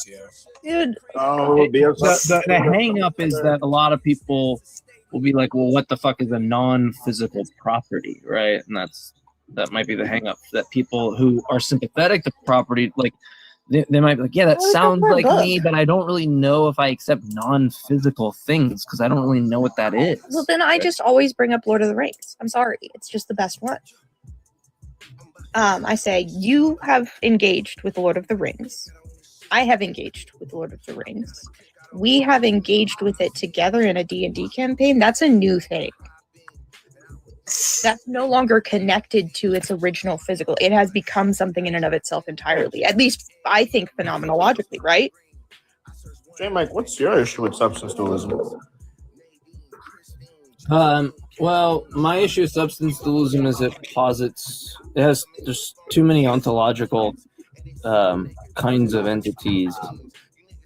obsessed, yeah. Dude, Oh, be obsessed. The hang up is that a lot of people will be like, well, what the fuck is a non-physical property, right? And that might be the hang up, that people who are sympathetic to property, like they might be like, yeah, that Well, sounds that's like my me, but I don't really know if I accept non-physical things because I don't really know what that is. well, then I just always bring up Lord of the Rings. I'm sorry. It's just the best one. I say, you have engaged with Lord of the Rings. I have engaged with Lord of the Rings. We have engaged with it together in a D&D campaign. That's a new thing. That's no longer connected to its original physical. It has become something in and of itself entirely. At least, I think, phenomenologically, right? J Mike, what's your issue with substance dualism? Well, my issue with substance dualism is it has just too many ontological kinds of entities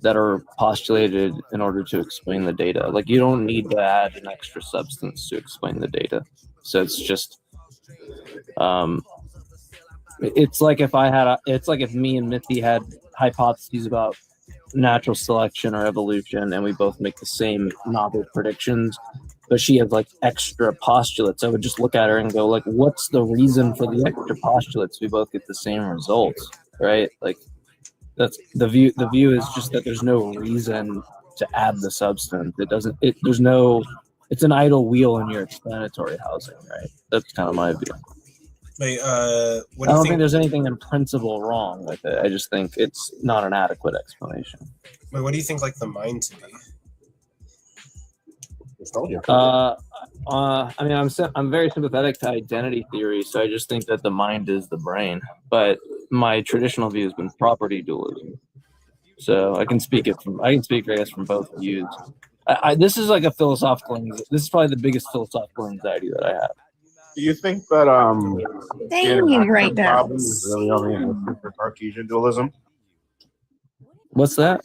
that are postulated in order to explain the data. Like, you don't need to add an extra substance to explain the data. So it's just, it's like if me and Mithy had hypotheses about natural selection or evolution, and we both make the same novel predictions, but she has like extra postulates. I would just look at her and go, like, what's the reason for the extra postulates? We both get the same results, right? Like, that's the view. The view is just that there's no reason to add the substance. It's an idle wheel in your explanatory housing, right? That's kind of my view. Wait, I don't think there's anything in principle wrong with it. I just think it's not an adequate explanation. Wait, what do you think, like, the mind to be? I mean, I'm very sympathetic to identity theory, so I just think that the mind is the brain. But my traditional view has been property dualism. So I can speak, I guess, from both views. This is like a philosophical. This is probably the biggest philosophical anxiety that I have. Do you think that Dang, right now. problem is really only an issue for Cartesian dualism? What's that?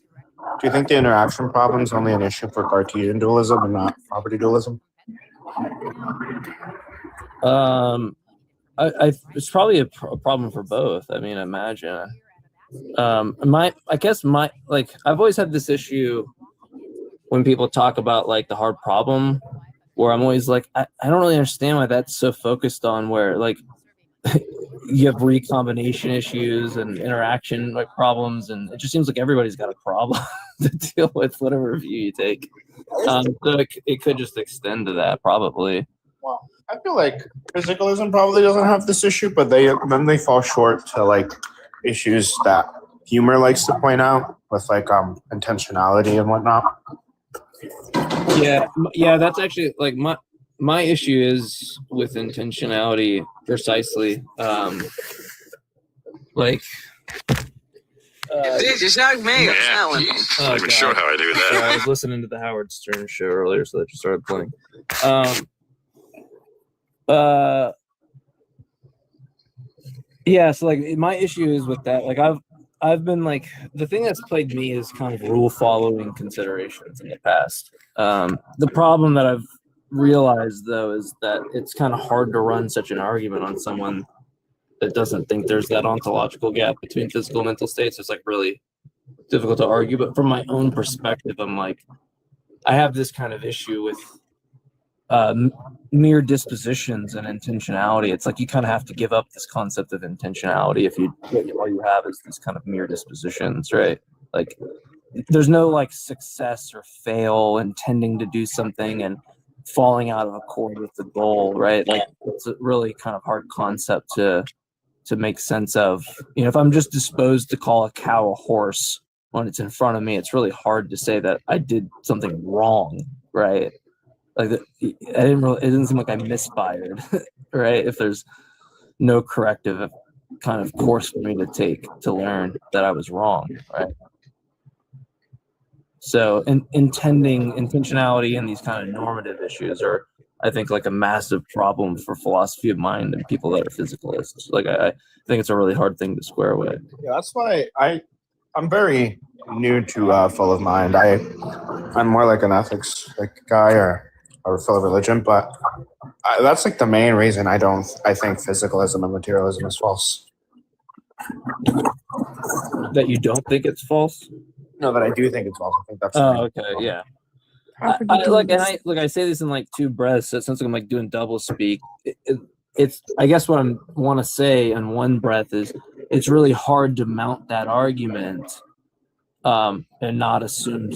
Do you think the interaction problem is only an issue for Cartesian dualism and not property dualism? It's probably a problem for both. I mean, imagine. I've always had this issue when people talk about like the hard problem, where I'm always like, I don't really understand why that's so focused on, where like you have recombination issues and interaction like problems, and it just seems like everybody's got a problem to deal with, whatever view you take. So it could just extend to that, probably. Well, I feel like physicalism probably doesn't have this issue, but they fall short to like issues that humor likes to point out with like intentionality and whatnot. Yeah, that's actually like my issue is with intentionality precisely. You shocked me. Yeah, I'm not even sure how I do that. Sorry, I was listening to the Howard Stern show earlier, so that just started playing. Yeah, so like my issue is with that. Like I've been like, the thing that's plagued me is kind of rule following considerations in the past. The problem that I've realized though is that it's kind of hard to run such an argument on someone that doesn't think there's that ontological gap between physical and mental states. It's like really difficult to argue. But from my own perspective, I'm like, I have this kind of issue with mere dispositions and intentionality. It's like you kind of have to give up this concept of intentionality if all you have is these kind of mere dispositions, right? Like there's no like success or fail intending to do something and falling out of accord with the goal, right? Like it's a really kind of hard concept to make sense of. You know, if I'm just disposed to call a cow a horse when it's in front of me, it's really hard to say that I did something wrong, right? Like it didn't seem like I misfired, right? If there's no corrective kind of course for me to take to learn that I was wrong, right? So intentionality and these kind of normative issues are, I think, like a massive problem for philosophy of mind and people that are physicalists. Like I think it's a really hard thing to square away. Yeah, that's why I'm very new to full of mind. I'm more like an ethics like guy or full of religion, but that's like the main reason I think physicalism and materialism is false. That you don't think it's false? No, that I do think it's false. I think that's. Oh, okay, yeah. How could I you do like, and this? I say this in like two breaths. So it sounds like I'm like doing double speak. It's I guess what I want to say in one breath is it's really hard to mount that argument, and not assume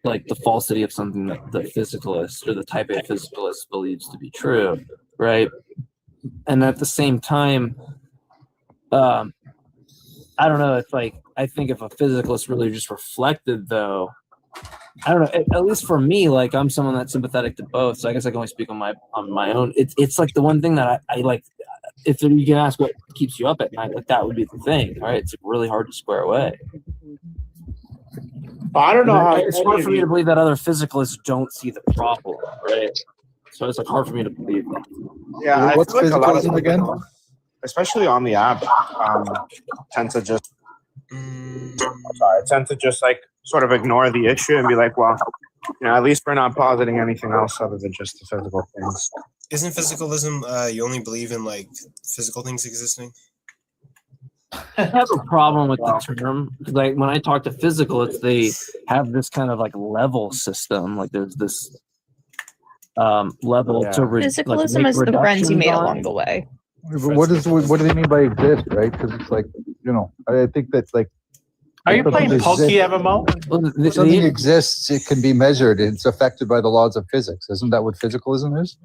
like the falsity of something that the physicalist or the type A physicalist believes to be true, right? And at the same time, I don't know. It's like I think if a physicalist really just reflected, though. I don't know. At least for me, like I'm someone that's sympathetic to both, so I guess I can only speak on my own. It's like the one thing that I like. If you can ask what keeps you up at night, like that would be the thing, right? It's really hard to square away. I don't know how It's hard for me to believe that other physicalists don't see the problem, right? So it's like hard for me to believe that. Yeah, I What's feel like a lot of physicalism again? people, especially on the app, tend to just tend to just like sort of ignore the issue and be like, well, at least we're not positing anything else other than just the physical things. Isn't physicalism, you only believe in like physical things existing? I have a problem with the term because like when I talk to physicalists, they have this kind of like level system. Like there's this level to Physicalism is the friends you made along the way. But what do they mean by exist, right? Because it's like, I think that like. Are you playing Pokey MMO? Well, If something exists, it can be measured. It's affected by the laws of physics. Isn't that what physicalism is?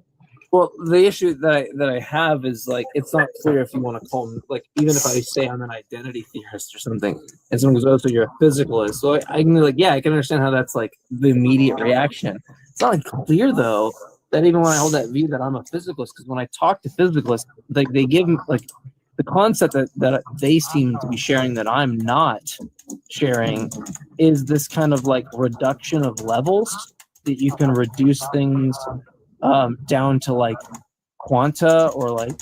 Well, the issue that I have is like it's not clear if you want to call me like even if I say I'm an identity theorist or something, and someone goes, "Oh, so you're a physicalist," so I can be like, yeah, I can understand how that's like the immediate reaction. It's not like clear though that even when I hold that view that I'm a physicalist, because when I talk to physicalists, like they give like the concept that they seem to be sharing that I'm not sharing is this kind of like reduction of levels that you can reduce things down to like quanta or like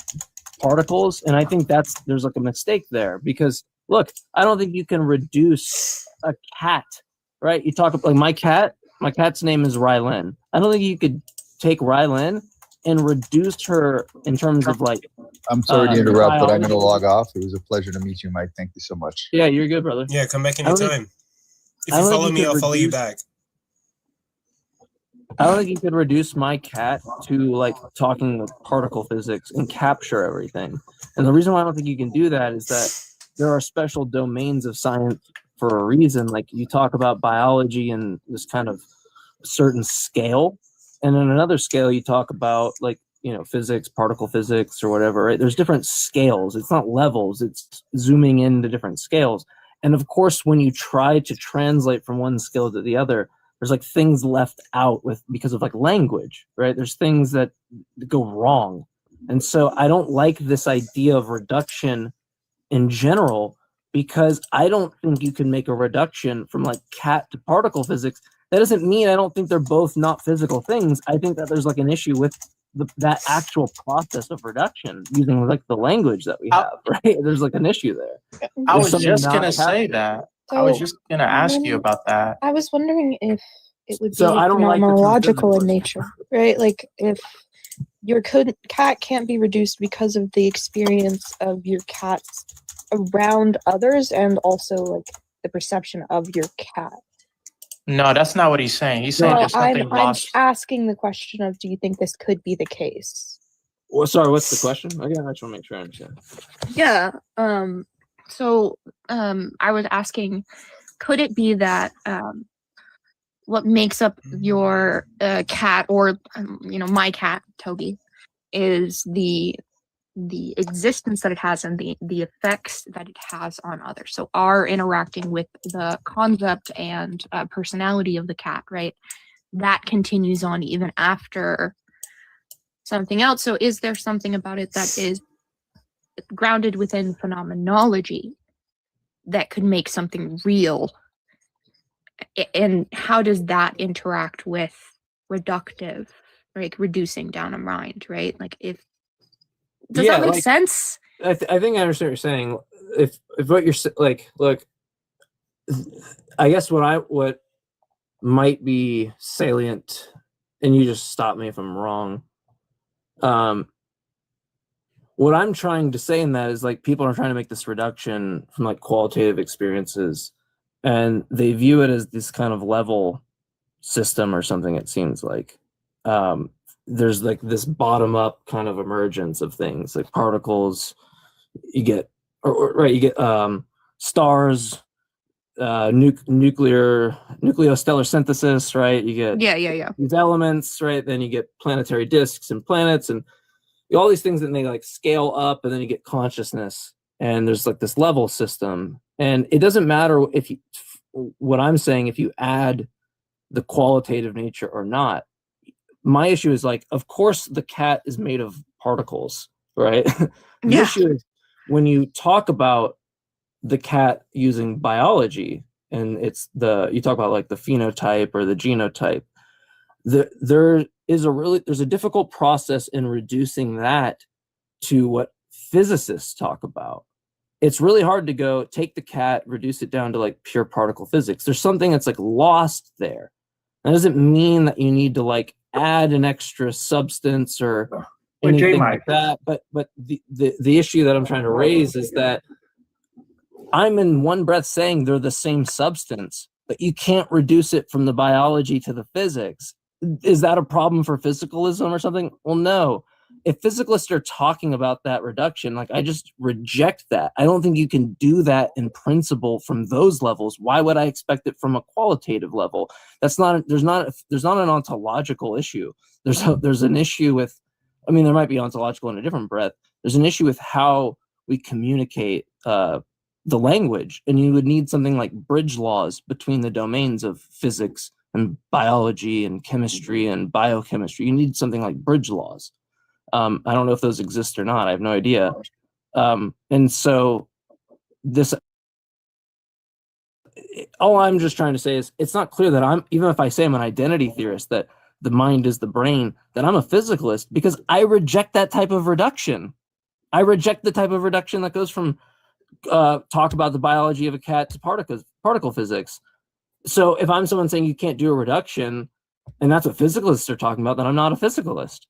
particles, and I think there's like a mistake there because look, I don't think you can reduce a cat, right? You talk about like my cat's name is Rylan. I don't think you could take Rylan and reduce her in terms of like. I'm sorry to interrupt, but I'm going to log off. It was a pleasure to meet you, Mike. Thank you so much. Yeah, you're good, brother. Yeah, come back anytime. If you follow me, I'll follow you back. I don't think you could reduce my cat to like talking with particle physics and capture everything. And the reason why I don't think you can do that is that there are special domains of science for a reason. Like you talk about biology and this kind of certain scale, and in another scale you talk about like physics, particle physics, or whatever. Right? There's different scales. It's not levels. It's zooming into different scales. And of course, when you try to translate from one scale to the other, there's like things left out because of like language, right? There's things that go wrong. And so I don't like this idea of reduction in general because I don't think you can make a reduction from like cat to particle physics. That doesn't mean I don't think they're both not physical things. I think that there's like an issue with that actual process of reduction using like the language that we have, right? There's like an issue there. I was just going to say that. I was just going to ask you about that. I was wondering if it would be I don't like the term phenomenological in physicalist. nature, right? Like if your cat can't be reduced because of the experience of your cats around others and also like the perception of your cat. No, that's not what he's saying. He's saying there's something I'm lost. asking the question of, do you think this could be the case? Well, sorry, what's the question? Again, I just want to make sure I understand. Yeah. I was asking, could it be that what makes up your cat or my cat Toby is the existence that it has and the effects that it has on others. So our interacting with the concept and personality of the cat, right? That continues on even after something else. So is there something about it that is grounded within phenomenology that could make something real? And how does that interact with reductive, like reducing down a mind, right? Like does that make sense? I think I understand what you're saying. If what you're like, look, I guess what might be salient, and you just stop me if I'm wrong. What I'm trying to say in that is like people are trying to make this reduction from like qualitative experiences and they view it as this kind of level system or something. It seems like there's like this bottom up kind of emergence of things like particles. You get you get stars, nucleostellar synthesis, right? You get Yeah. these elements, right? Then you get planetary disks and planets and all these things, and they like scale up, and then you get consciousness, and there's like this level system. And it doesn't matter if you, what I'm saying, if you add the qualitative nature or not. My issue is like, of course the cat is made of particles, right? The issue is when you talk about the cat using biology, and you talk about like the phenotype or the genotype, there's a difficult process in reducing that to what physicists talk about. It's really hard to go take the cat, reduce it down to like pure particle physics. There's something that's like lost there. That doesn't mean that you need to like add an extra substance or anything like that. But the issue that I'm trying to raise is that I'm in one breath saying they're the same substance, but you can't reduce it from the biology to the physics. Is that a problem for physicalism or something? Well, no. If physicalists are talking about that reduction, like I just reject that. I don't think you can do that in principle from those levels. Why would I expect it from a qualitative level? There's not an ontological issue. There's an issue with, I mean, there might be ontological in a different breath. There's an issue with how we communicate the language, and you would need something like bridge laws between the domains of physics and biology and chemistry and biochemistry. You need something like bridge laws. I don't know if those exist or not. I have no idea. And so all I'm just trying to say is it's not clear that even if I say I'm an identity theorist, that the mind is the brain, that I'm a physicalist, because I reject that type of reduction. I reject the type of reduction that goes from talk about the biology of a cat to particle physics. So if I'm someone saying you can't do a reduction, and that's what physicalists are talking about, then I'm not a physicalist.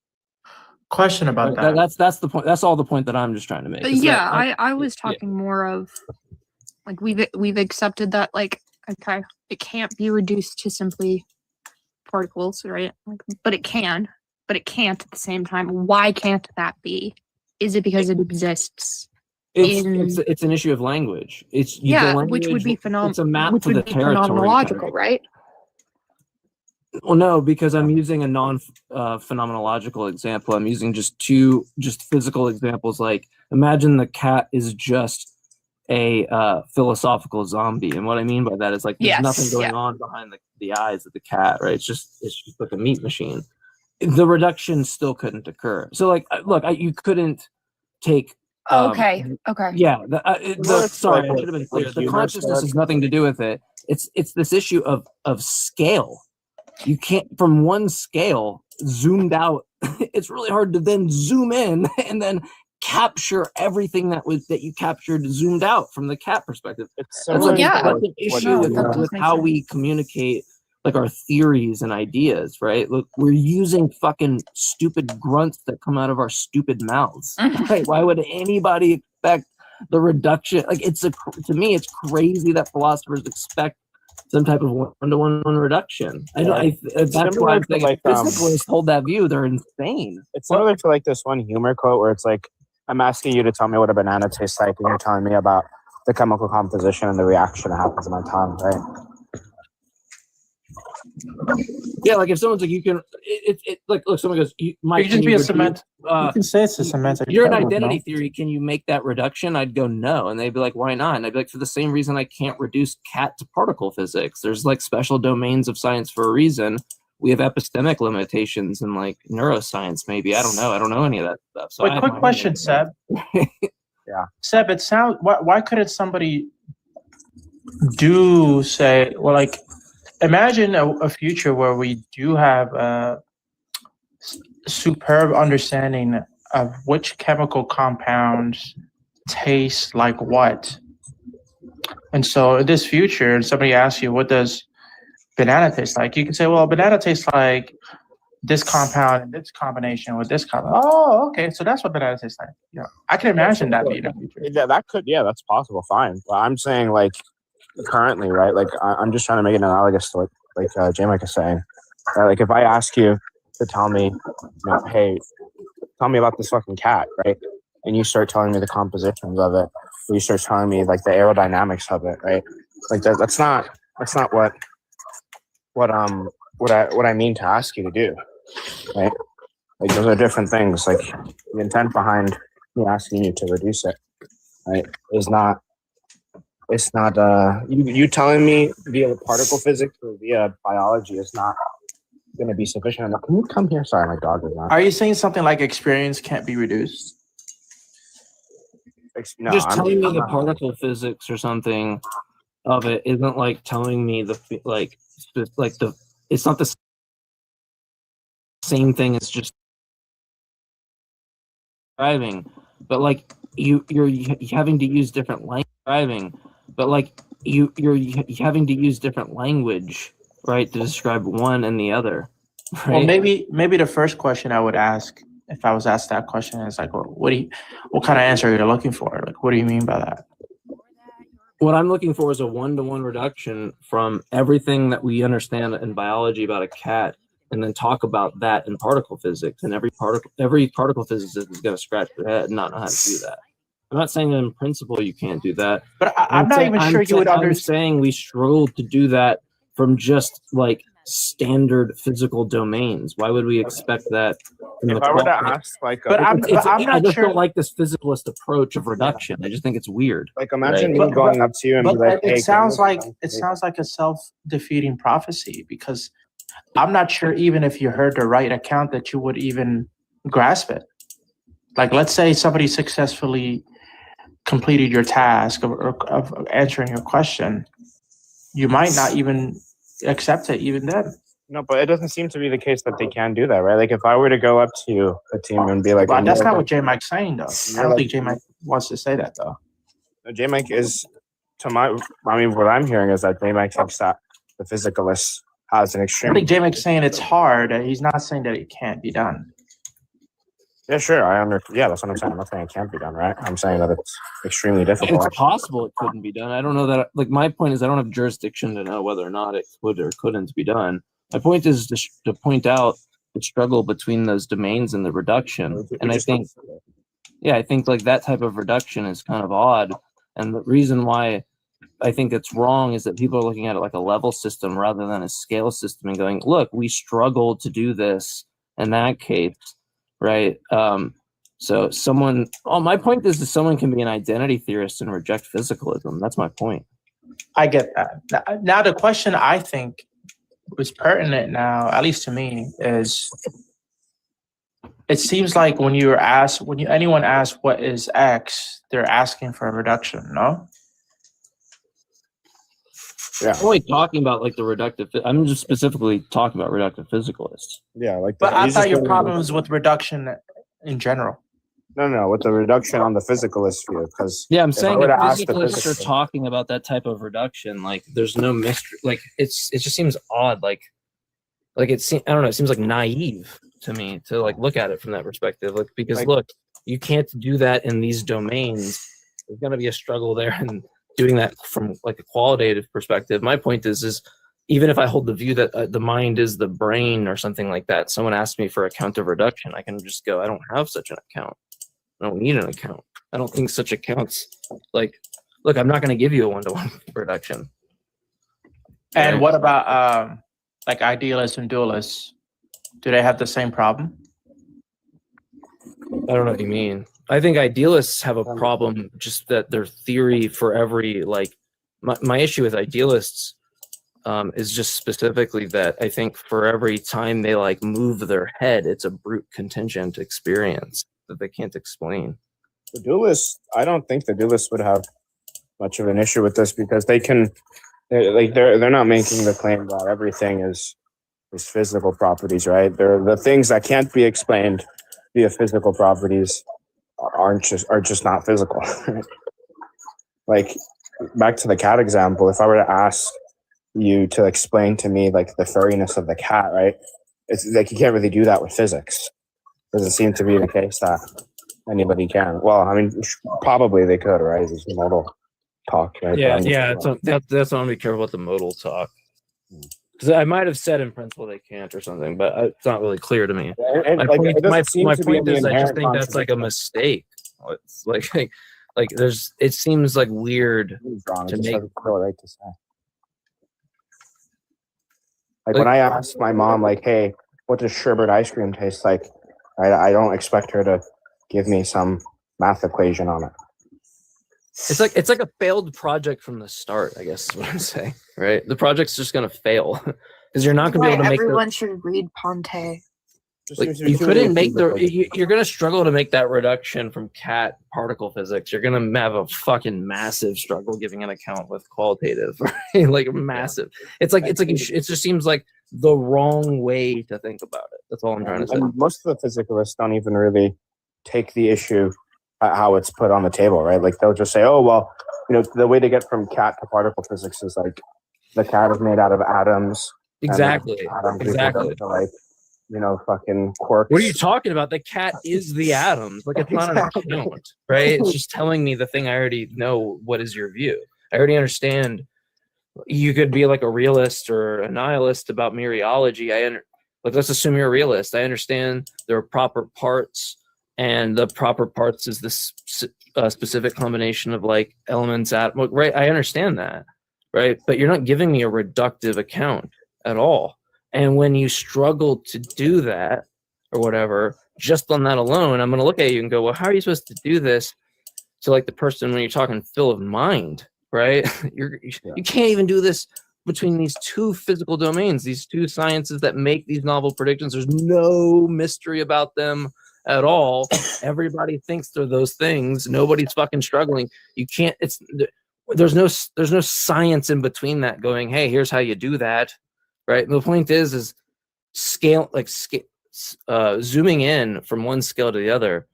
Question about that. That's the point. That's all the point that I'm just trying to make. I was talking more of like we've accepted that, like, okay, it can't be reduced to simply particles, right? Like, but it can't at the same time. Why can't that be? Is it because it exists? It's an issue of language. Which would be It's a map to the territory. Phenomenological, right? Well, no, because I'm using a non-phenomenological example. I'm using just physical examples. Like, imagine the cat is just a philosophical zombie, and what I mean by that is like there's nothing going on behind the eyes of the cat, right? It's just like a meat machine. The reduction still couldn't occur. So, like, look, you couldn't take. Okay. Yeah. Sorry, I should have been clear. The consciousness has nothing to do with it. It's this issue of scale. You can't, from one scale zoomed out, it's really hard to then zoom in and then capture everything that you captured zoomed out from the cat perspective. That's an issue with how we communicate like our theories and ideas, right? Look, we're using fucking stupid grunts that come out of our stupid mouths. Right? Why would anybody expect the reduction? Like, to me, it's crazy that philosophers expect some type of one-to-one reduction. That's why I'm saying if physicalists hold that view, they're insane. It's similar to like this one humor quote where it's like, I'm asking you to tell me what a banana tastes like, and you're telling me about the chemical composition and the reaction that happens in my tongue, right? Yeah, like if someone's like, you can, look, someone goes, you can just be a cement. You can say it's a semantic. You're an identity theory. Can you make that reduction? I'd go no, and they'd be like, why not? And I'd be like, for the same reason I can't reduce cat to particle physics. There's like special domains of science for a reason. We have epistemic limitations in like neuroscience, maybe. I don't know. I don't know any of that stuff. So, wait, quick question, Seb. Yeah, Seb. It sounds. Why couldn't somebody say, well, like, imagine a future where we do have a superb understanding of which chemical compounds taste like what. And so in this future, somebody asks you, what does banana taste like? You can say, well, banana tastes like this compound and this combination with this compound. Oh, okay. So that's what banana tastes like. Yeah. I can imagine that being in the future. Yeah, that's possible. Fine. But I'm saying, like, currently, right? Like I'm just trying to make it analogous to like J Mike is saying. Right? Like if I ask you to tell me, hey, tell me about this fucking cat, right? And you start telling me the compositions of it, or you start telling me like the aerodynamics of it, right? Like that's not what I mean to ask you to do, right? Like those are different things. Like the intent behind me asking you to reduce it, right, is not. It's not. You telling me via particle physics or via biology is not going to be sufficient enough. Can you come here? Sorry, my dog is not. Are you saying something like experience can't be reduced? No, Just telling me I'm the not. particle physics or something of it isn't like telling me the it's not the same thing as just driving, but like you're having to use different language driving, but like you're having to use different language, right, to describe one and the other, right? Well, maybe the first question I would ask if I was asked that question is like, well, what kind of answer are you looking for? Like, what do you mean by that? What I'm looking for is a one-to-one reduction from everything that we understand in biology about a cat, and then talk about that in particle physics. And every particle physicist is going to scratch their head and not know how to do that. I'm not saying that in principle you can't do that. But I'm not even sure you would I'm understand. saying we struggle to do that from just like standard physical domains. Why would we expect that? If I were to ask, like, I'm I not just sure. don't like this physicalist approach of reduction. I just think it's weird. like, imagine Right. me going up to you and be But like, "Hey, it sounds can you like a self-defeating prophecy, because I'm not sure even if you heard the right account that you would even grasp it. Like, let's say somebody successfully completed your task of answering your question, you might not even accept it even then. No, but it doesn't seem to be the case that they can do that, right? Like, if I were to go up to a team and be like, But that's not what J Mike's saying, though. I don't think J Mike wants to say that, though. J Mike is, what I'm hearing is that J Mike thinks that the physicalist has an I extreme. think J Mike's saying it's hard. He's not saying that it can't be done. Yeah, sure. Yeah, that's what I'm saying. I'm not saying it can't be done, right? I'm saying that it's extremely difficult. It's possible it couldn't be done. I don't know that. Like, my point is, I don't have jurisdiction to know whether or not it could or couldn't be done. My point is to point out the struggle between those domains and the reduction. And I think, I think like that type of reduction is kind of odd. And the reason why I think it's wrong is that people are looking at it like a level system rather than a scale system and going, look, we struggled to do this in that case, right? So my point is that someone can be an identity theorist and reject physicalism. That's my point. I get that. Now the question I think was pertinent now, at least to me, is it seems like when anyone asks what is X, they're asking for a reduction, no? Yeah. I'm only talking about like the reductive. I'm just specifically talking about reductive physicalists. Yeah, like. But I thought your problem was with reduction in general. No, with the reduction on the physicalist view, because I'm saying if ask the physicalists are talking about that type of reduction, like there's no mystery. Like it just seems odd. Like I don't know. It seems like naive to me to like look at it from that perspective. Like because look, you can't do that in these domains. There's going to be a struggle there, and doing that from like a qualitative perspective. My point is even if I hold the view that the mind is the brain or something like that, someone asks me for a count of reduction, I can just go, I don't have such an account. I don't need an account. I don't think such accounts like, look, I'm not going to give you a one-to-one reduction. And what about like idealists and dualists? Do they have the same problem? I don't know what you mean. I think idealists have a problem just that their theory for every like my issue with idealists is just specifically that I think for every time they like move their head, it's a brute contingent experience that they can't explain. The dualists, I don't think the dualists would have much of an issue with this because they're not making the claim that everything is physical properties, right? They're the things that can't be explained via physical properties are just not physical. Like back to the cat example, if I were to ask you to explain to me like the furriness of the cat, right? It's like you can't really do that with physics. Doesn't seem to be the case that anybody can. Well, I mean, probably they could, right? It's modal talk, right? Yeah, yeah. So that's why I want to be careful with the modal talk. Because I might have said in principle they can't or something, but it's not really clear to me. And, My like, point, it doesn't seem my to be point in is, the I just inherent think that's like a mistake. It's like there's. It seems like weird wrong. to It just make. doesn't feel right to say. Like Like- when I asked my mom, like, "Hey, what does sherbet ice cream taste like?" I don't expect her to give me some math equation on it. It's like a failed project from the start. I guess is what I'm saying. Right? The project's just gonna fail because you're not gonna be able to make. Everyone should read Ponte. Like, you couldn't make you're gonna struggle to make that reduction from cat particle physics. You're gonna have a fucking massive struggle giving an account with qualitative, right? Like massive. It just seems like the wrong way to think about it. That's all I'm trying to say. And most of the physicalists don't even really take the issue at how it's put on the table, right? Like they'll just say, "Oh, well, the way to get from cat to particle physics is like the cat is made out of atoms." Exactly. Atoms Exactly. to, like, fucking quarks. What are you talking about? The cat is the atoms. Like, it's not an account, right? It's just telling me the thing I already know. What is your view? I already understand. You could be like a realist or a nihilist about mereology. Let's assume you're a realist. I understand there are proper parts, and the proper parts is this specific combination of like elements, right? I understand that, right? But you're not giving me a reductive account at all. And when you struggle to do that or whatever, just on that alone, I'm going to look at you and go, well, how are you supposed to do this to like the person when you're talking fill of mind, right? You can't even do this between these two physical domains, these two sciences that make these novel predictions. There's no mystery about them at all. Everybody thinks they're those things. Nobody's fucking struggling. You can't, there's no science in between that going, hey, here's how you do that. Right. And the point is zooming in from one scale to the other.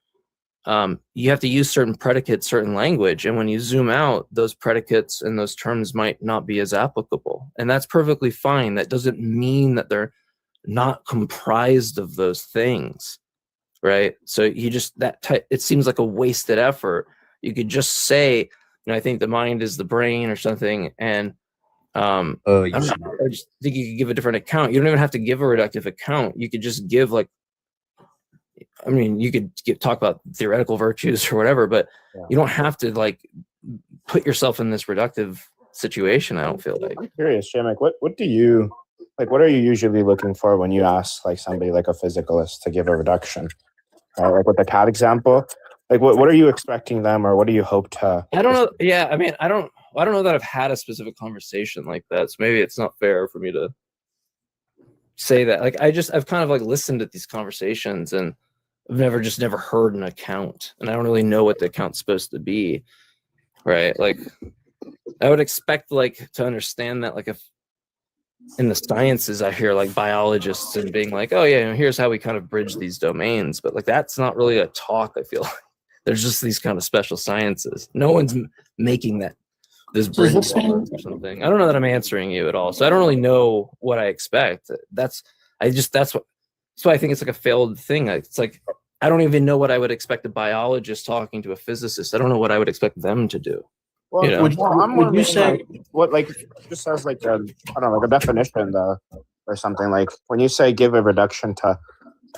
You have to use certain predicates, certain language. And when you zoom out, those predicates and those terms might not be as applicable. And that's perfectly fine. That doesn't mean that they're not comprised of those things. Right. So it seems like a wasted effort. You could just say, I think the mind is the brain or something. And I just think you could give a different account. You don't even have to give a reductive account. You could just give you could talk about theoretical virtues or whatever, but you don't have to like put yourself in this reductive situation. I don't feel like. I'm curious, Jim. Like, what do you like? What are you usually looking for when you ask like somebody like a physicalist to give a reduction? Like with the cat example, like what are you expecting them, or what do you hope to? I don't know. Yeah, I don't know that I've had a specific conversation like that, so maybe it's not fair for me to say that. Like I've kind of like listened to these conversations, and I've never heard an account, and I don't really know what the account's supposed to be, right? Like I would expect like to understand that, like if in the sciences I hear like biologists and being like, oh yeah, here's how we kind of bridge these domains, but like that's not really a talk. I feel like there's just these kind of special sciences. No one's making this bridge or something. I don't know that I'm answering you at all, so I don't really know what I expect. That's why I think it's like a failed thing. It's like I don't even know what I would expect a biologist talking to a physicist. I don't know what I would expect them to do. Well, would you say what, like, just as like I don't know, like a definition or something, like when you say give a reduction to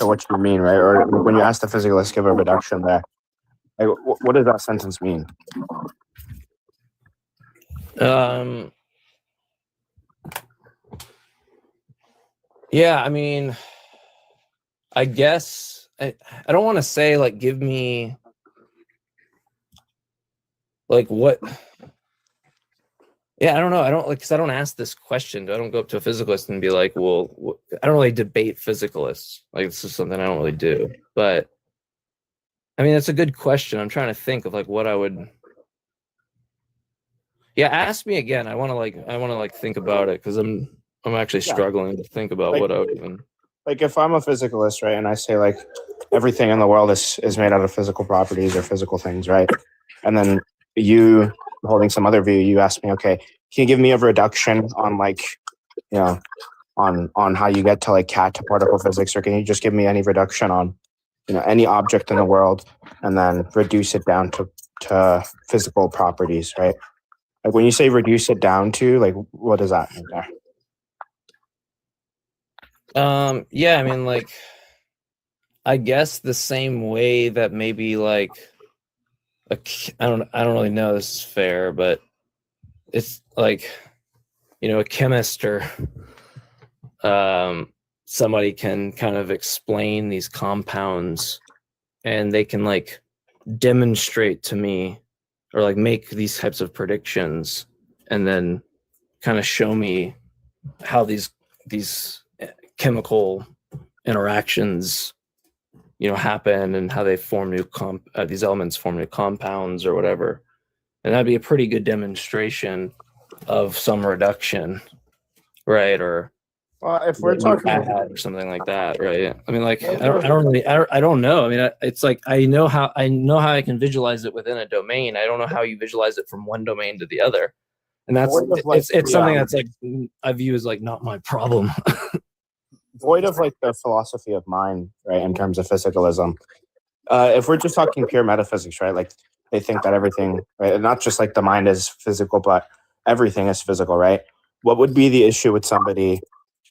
what you mean, right? Or when you ask the physicalist give a reduction there, like what does that sentence mean? Yeah, I guess I don't want to say like give me like what. Yeah, I don't know. I don't like because I don't ask this question. I don't go up to a physicalist and be like, well, I don't really debate physicalists. Like this is something I don't really do. But that's a good question. I'm trying to think of like what I would. Yeah, ask me again. I want to think about it because I'm actually struggling to think about what I would even. Like if I'm a physicalist, right, and I say like everything in the world is made out of physical properties or physical things, right? And then you holding some other view, you ask me, okay, can you give me a reduction on like, on how you get to like cat to particle physics, or can you just give me any reduction on, any object in the world and then reduce it down to physical properties, right? Like when you say reduce it down to, like, what does that mean there? Yeah, I mean, like, I guess the same way that maybe like I don't really know this is fair, but it's like, you know, a chemist or somebody can kind of explain these compounds and they can like demonstrate to me or like make these types of predictions and then kind of show me how these chemical interactions, you know, happen and how they form new these elements form new compounds or whatever. And that'd be a pretty good demonstration of some reduction, right? Or Well, if we're talking, or something like that, right? I mean, like, I don't know. I mean, it's like I know how I can visualize it within a domain. I don't know how you visualize it from one domain to the other, and that's it's something that's like I view as like not my problem. void of like the philosophy of mind, right? In terms of physicalism, if we're just talking pure metaphysics, right? Like they think that everything, right, and not just like the mind is physical, but everything is physical, right? What would be the issue with somebody,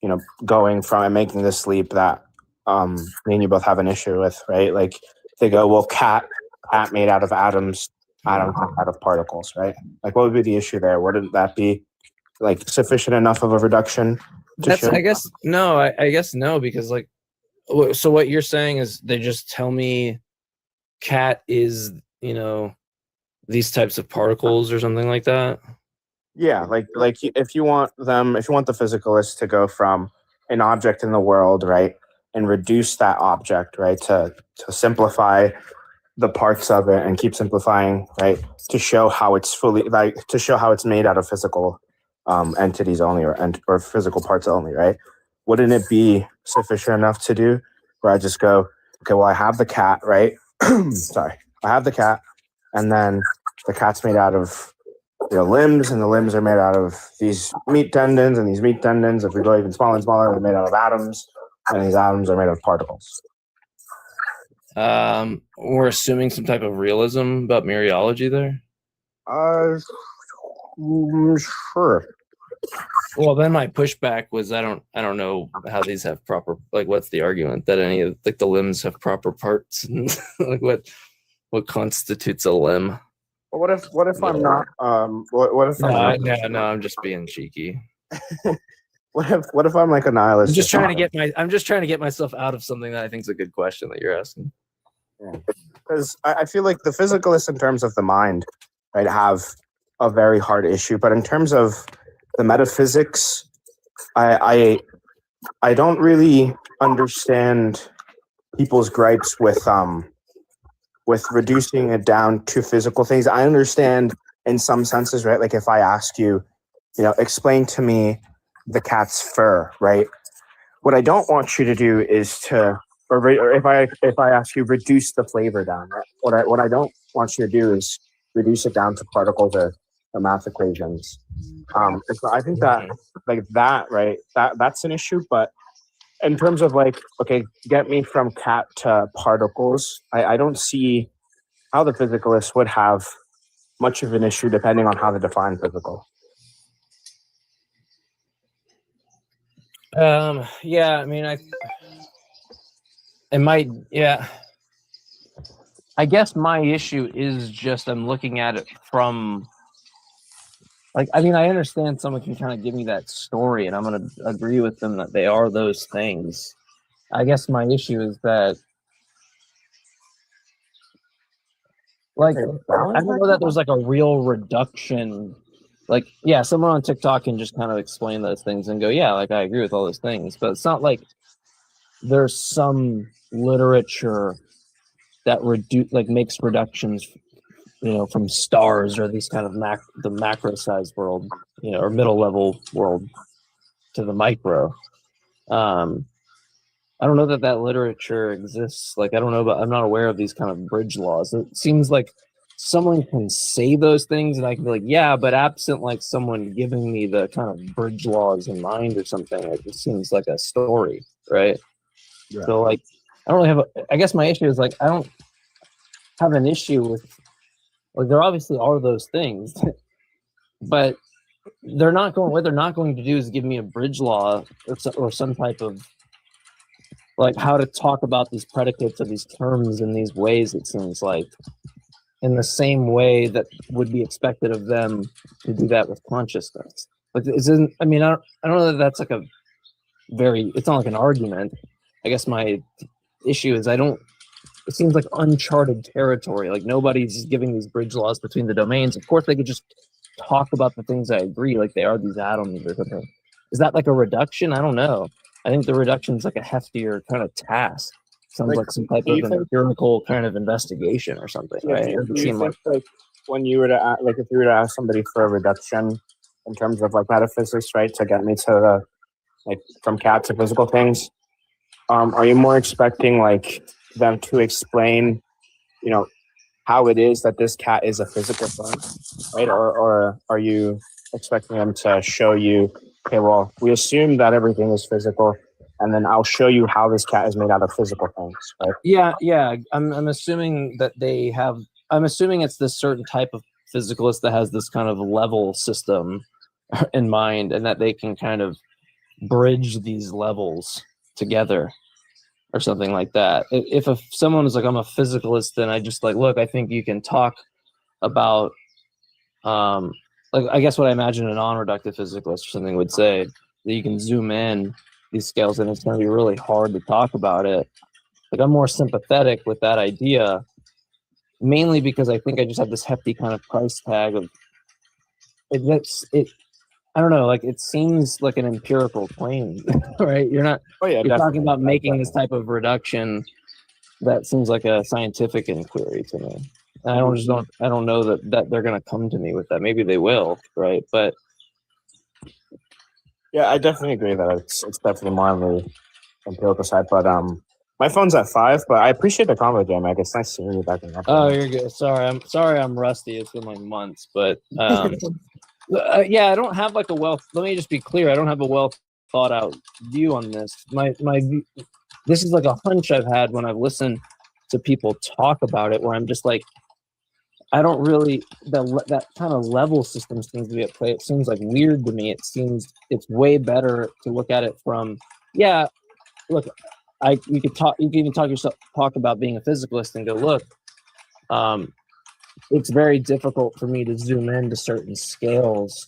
you know, going from and making this leap that me and you both have an issue with, right? Like they go, well, cat made out of atoms, atoms out of particles, right? Like what would be the issue there? Wouldn't that be like sufficient enough of a reduction? That's I guess no, I guess no, because like, so what you're saying is they just tell me cat is, you know, these types of particles or something like that. Yeah, like if you want the physicalists to go from an object in the world, right, and reduce that object, right, to simplify the parts of it and keep simplifying, right, to show how it's fully to show how it's made out of physical entities only or physical parts only, right? Wouldn't it be sufficient enough to do where I just go, okay, well, I have the cat, right? Sorry, I have the cat, and then the cat's made out of limbs, and the limbs are made out of these meat tendons, and these meat tendons, if we go even smaller and smaller, they're made out of atoms, and these atoms are made of particles. We're assuming some type of realism about mereology there. Sure. Well, then my pushback was I don't know how these have proper, like, what's the argument that any of like the limbs have proper parts and like what constitutes a limb? Well, what if I'm not what if I'm not? No, I'm just being cheeky. What if I'm like a nihilist? I'm just trying to get myself out of something that I think is a good question that you're asking. Because I feel like the physicalists in terms of the mind, right, have a very hard issue, but in terms of the metaphysics, I don't really understand people's gripes with reducing it down to physical things. I understand in some senses, right? Like if I ask you, explain to me the cat's fur, right? What I don't want you to do is or if I ask you reduce the flavor down, right? What I don't want you to do is reduce it down to particles or math equations. So I think that like that, right? That's an issue, but in terms of like, okay, get me from cat to particles, I don't see how the physicalists would have much of an issue depending on how they define physical. Yeah, I mean, I guess my issue is just I'm looking at it from, like, I mean, I understand someone can kind of give me that story and I'm going to agree with them that they are those things. I guess my issue is that, like, I don't know that there's like a real reduction. Like, yeah, someone on TikTok can just kind of explain those things and go, yeah, like I agree with all those things, but it's not like there's some literature that makes reductions, from stars or these kind of the macro size world, or middle level world to the micro. I don't know that literature exists. Like, I don't know, I'm not aware of these kind of bridge laws. It seems like someone can say those things and I can be like, yeah, but absent like someone giving me the kind of bridge laws in mind or something, it just seems like a story, right? Yeah. So like, I don't really I guess my issue is like, I don't have an issue with, like, there obviously are those things, but they're not going. What they're not going to do is give me a bridge law or some type of like how to talk about these predicates or these terms in these ways. It seems like in the same way that would be expected of them to do that with consciousness. Like, isn't? I mean, I don't know that that's like a very. It's not like an argument. I guess my issue is I don't. It seems like uncharted territory. Like nobody's giving these bridge laws between the domains. Of course, they could just talk about the things I agree, like they are these atoms or something. Is that like a reduction? I don't know. I think the reduction is like a heftier kind of task. Sounds like some type of an empirical kind of investigation or something, right? It doesn't seem like when you were to like if you were to ask somebody for a reduction in terms of like metaphysics, right, to get me to the like from cat to physical things, are you more expecting like them to explain, how it is that this cat is a physical thing, right? Or are you expecting them to show you, okay, well, we assume that everything is physical, and then I'll show you how this cat is made out of physical things, right? Yeah. I'm assuming that they have. I'm assuming it's this certain type of physicalist that has this kind of level system in mind, and that they can kind of bridge these levels together or something like that. If someone is like, I'm a physicalist, then I just like, look, I think you can talk about, like, I guess what I imagine a non-reductive physicalist or something would say, that you can zoom in these scales and it's going to be really hard to talk about it. Like, I'm more sympathetic with that idea, mainly because I think I just have this hefty kind of price tag of it. I don't know, like it seems like an empirical claim, right? You're not. Oh yeah, You're talking about making this type of reduction. That seems like a scientific inquiry to me. And I don't know that they're going to come to me with that. Maybe they will, right? But yeah, I definitely agree that it's definitely more on the empirical side. But my phone's at 5, but I appreciate the convo, Jay, Mike. It's nice to hear you back in. oh, you're good. Sorry, I'm rusty. It's been like months, but yeah, I don't have like a well. Let me just be clear. I don't have a well thought out view on this. My this is like a hunch I've had when I've listened to people talk about it, where I'm just like, I don't really that kind of level system seems to be at play. It seems like weird to me. It seems it's way better to look at it from look. You can even talk about being a physicalist and go, look, it's very difficult for me to zoom into certain scales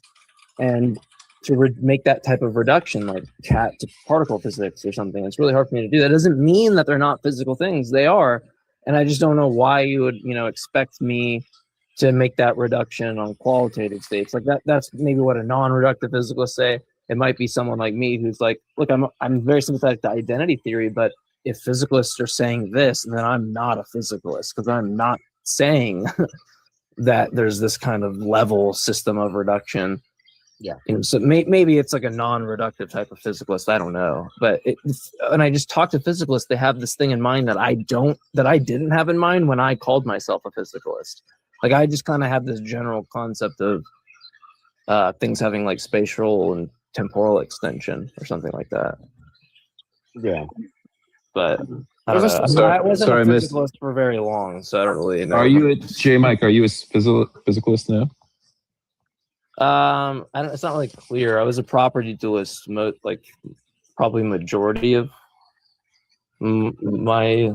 and to make that type of reduction, like cat to particle physics or something. It's really hard for me to do. That doesn't mean that they're not physical things. They are. And I just don't know why you would, expect me to make that reduction on qualitative states. Like that's maybe what a non-reductive physicalist say. It might be someone like me who's like, look, I'm very sympathetic to identity theory, but if physicalists are saying this, then I'm not a physicalist because I'm not saying that there's this kind of level system of reduction. Yeah. So maybe it's like a non-reductive type of physicalist. I don't know, but and I just talked to physicalists. They have this thing in mind that I didn't have in mind when I called myself a physicalist. Like I just kind of have this general concept of things having like spatial and temporal extension or something like that. Yeah. But I wasn't a physicalist for very long, so I don't really know. Are you a J Mike? Are you a physicalist now? It's not really clear. I was a property dualist, probably majority of my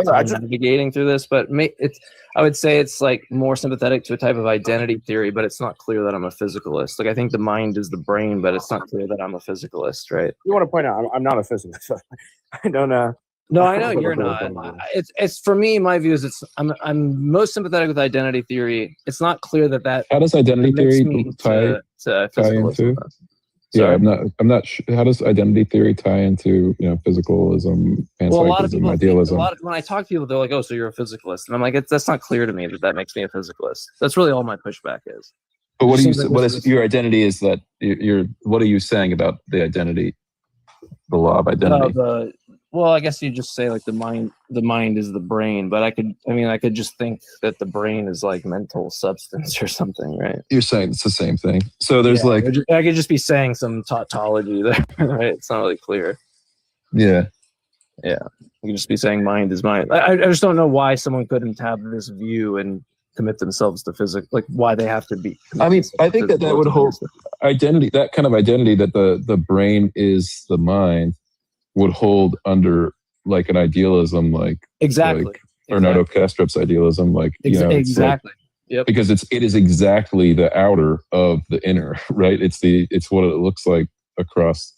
navigating through this, but I would say it's like more sympathetic to a type of identity theory, but it's not clear that I'm a physicalist. Like I think the mind is the brain, but it's not clear that I'm a physicalist, right? You want to point out I'm not a physicalist. I don't know. No, I know you're not. It's for me. My view is I'm most sympathetic with identity theory. It's not clear that. How does identity theory tie into? Yeah, I'm not sure. How does identity theory tie into physicalism, panpsychism, idealism? When I talk to people, they're like, "Oh, so you're a physicalist," and I'm like, "That's not clear to me that makes me a physicalist." That's really all my pushback is. But what is your identity? Is that what are you saying about the identity, the law of identity? Well, I guess you just say like the mind is the brain, but I could just think that the brain is like mental substance or something, right? You're saying it's the same thing. So there's I could just be saying some tautology there, right? It's not really clear. Yeah. Yeah. You could just be saying mind is mind. I just don't know why someone couldn't have this view and commit themselves to physics, like why they have to be. I mean, I think that would hold identity, that kind of identity that the brain is the mind would hold under like an idealism, like exactly Bernardo Kastrup's idealism, like exactly. Yep. Because it is exactly the outer of the inner, right? It's what it looks like across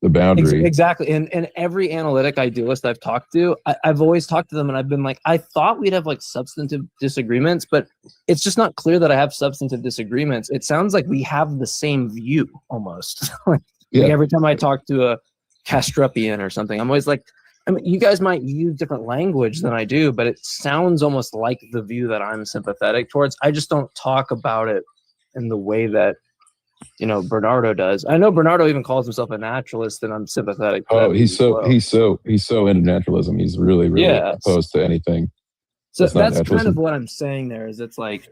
the boundary. Exactly. And every analytic idealist I've talked to, I've always talked to them and I've been like, I thought we'd have like substantive disagreements, but it's just not clear that I have substantive disagreements. It sounds like we have the same view almost. Like every time I talk to a Kastrupian or something, I'm always like, I mean, you guys might use different language than I do, but it sounds almost like the view that I'm sympathetic towards. I just don't talk about it in the way that, Bernardo does. I know Bernardo even calls himself a naturalist, and I'm sympathetic to that. He's so into naturalism. He's really opposed to anything. So that's kind of what I'm saying there, is it's like,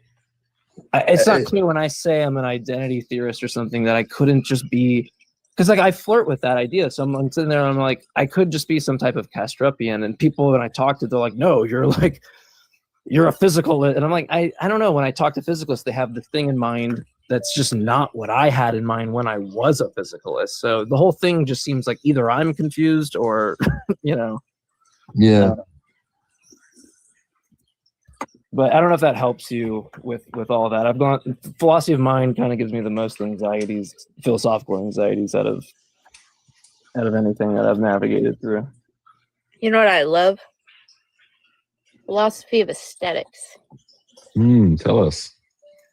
it's not clear when I say I'm an identity theorist or something that I couldn't just be, because like I flirt with that idea. So I'm sitting there and I'm like, I could just be some type of Kastrupian, and people when I talk to, they're like, no, you're a physical. And I'm like, I don't know. When I talk to physicalists, they have the thing in mind that's just not what I had in mind when I was a physicalist. So the whole thing just seems like either I'm confused or, Yeah. But I don't know if that helps you with all that. Philosophy of mind kind of gives me the most philosophical anxieties out of anything that I've navigated through. You know what I love? Philosophy of aesthetics. Tell us.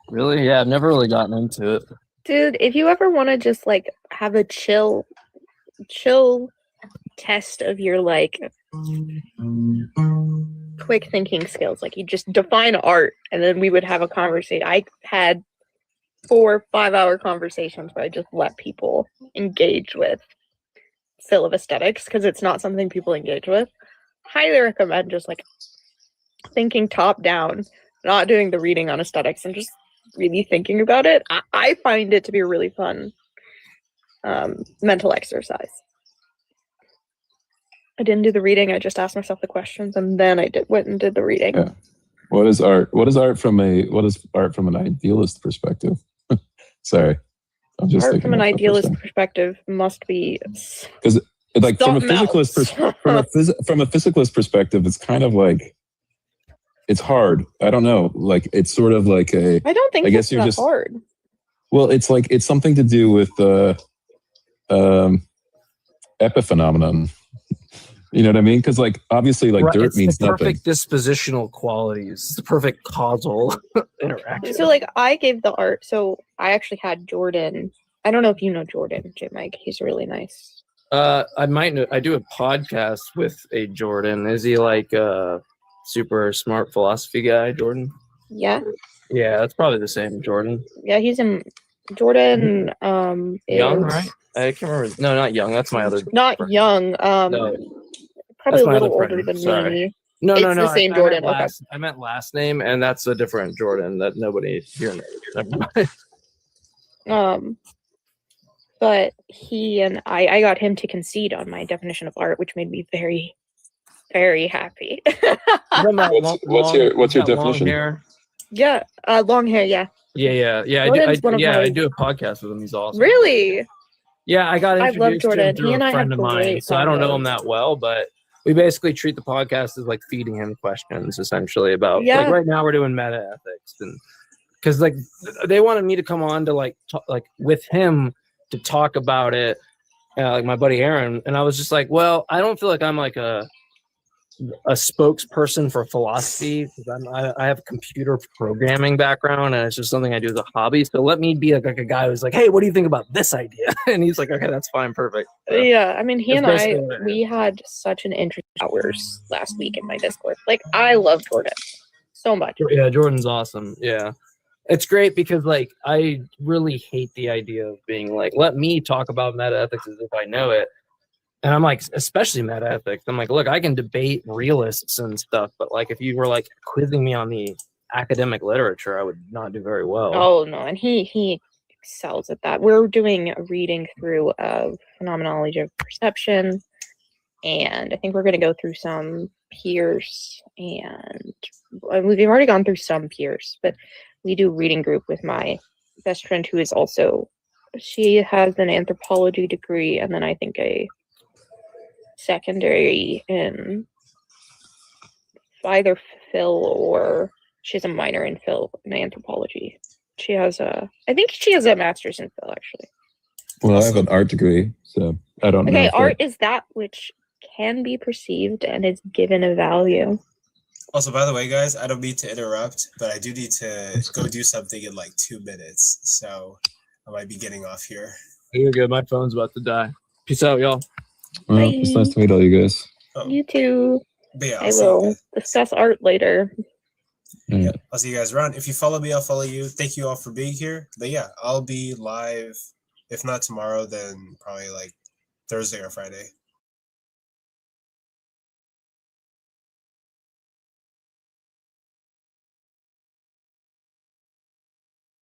Really? Yeah, I've never really gotten into it. Dude, if you ever want to just like have a chill test of your like quick thinking skills, like you just define art and then we would have a conversation. I had 4 or 5 hour conversations where I just let people engage with Phil of aesthetics because it's not something people engage with. Highly recommend just like thinking top down, not doing the reading on aesthetics and just really thinking about it. I find it to be a really fun mental exercise. I didn't do the reading. I just asked myself the questions, and then I went and did the reading. Yeah. What is art? What is art from an idealist perspective? Sorry, I'm just art thinking from an idealist perspective must be because, like, from a physicalist perspective, it's kind of like it's hard. I don't know. Like it's sort of like a. I don't think. I guess you're just hard. Well, it's like it's something to do with the epiphenomenon. You know what I mean? Because like obviously like dirt means the nothing. Perfect dispositional qualities, the perfect causal interaction. So like I gave the art. So I actually had Jordan. I don't know if you know Jordan, J. Mike. He's really nice. I might know. I do a podcast with a Jordan. Is he like a super smart philosophy guy, Jordan? Yeah. Yeah, that's probably the same Jordan. Yeah, he's in Jordan. Young, right? I can't remember. No, not Young. That's my other. Not friend. Young. No. Probably a little older than me. No, it's the same Jordan. I meant last name, and that's a different Jordan that nobody here knows. But he and I got him to concede on my definition of art, which made me very, very happy. What's your definition? Long hair? Yeah, long hair. Yeah. Yeah. I do a podcast with him. He's awesome. Really? Yeah, I got introduced I love Jordan. to him through a friend of mine, so I don't know him that well, but we basically treat the podcast as like feeding him questions, essentially about like right now we're doing meta ethics, and because like they wanted me to come on to like like with him to talk about it, like my buddy Aaron, and I was just like, well, I don't feel like I'm like a spokesperson for philosophy because I have a computer programming background and it's just something I do as a hobby. So let me be like a guy who's like, hey, what do you think about this idea? And he's like, okay, that's fine, perfect. So, yeah, I mean, he and I, we had such an interesting hours last week in my Discord. Like, I love Jordan so much. Yeah, Jordan's awesome. Yeah. It's great because like I really hate the idea of being like, let me talk about meta ethics as if I know it. And I'm like, especially meta ethics. I'm like, look, I can debate realists and stuff, but like if you were like quizzing me on the academic literature, I would not do very well. Oh no, and he excels at that. We're doing a reading through of phenomenology of perception, and I think we're going to go through some Peirce and we've already gone through some peers, but we do reading group with my best friend who is also, she has an anthropology degree and then I think a secondary in either Phil or she has a minor in Phil in anthropology. She has I think she has a master's in Phil actually. Well, I have an art degree, so I don't know. Okay, if art that- is that which can be perceived and is given a value. Also, by the way, guys, I don't mean to interrupt, but I do need to go do something in like 2 minutes, so I might be getting off here. You're good. My phone's about to die. Peace out, y'all. Well, it's nice to meet all you guys. Oh, You too. but yeah, I I'll see you will guys. discuss art later. Yeah. I'll see you guys around. If you follow me, I'll follow you. Thank you all for being here. But yeah, I'll be live. If not tomorrow, then probably like Thursday or Friday.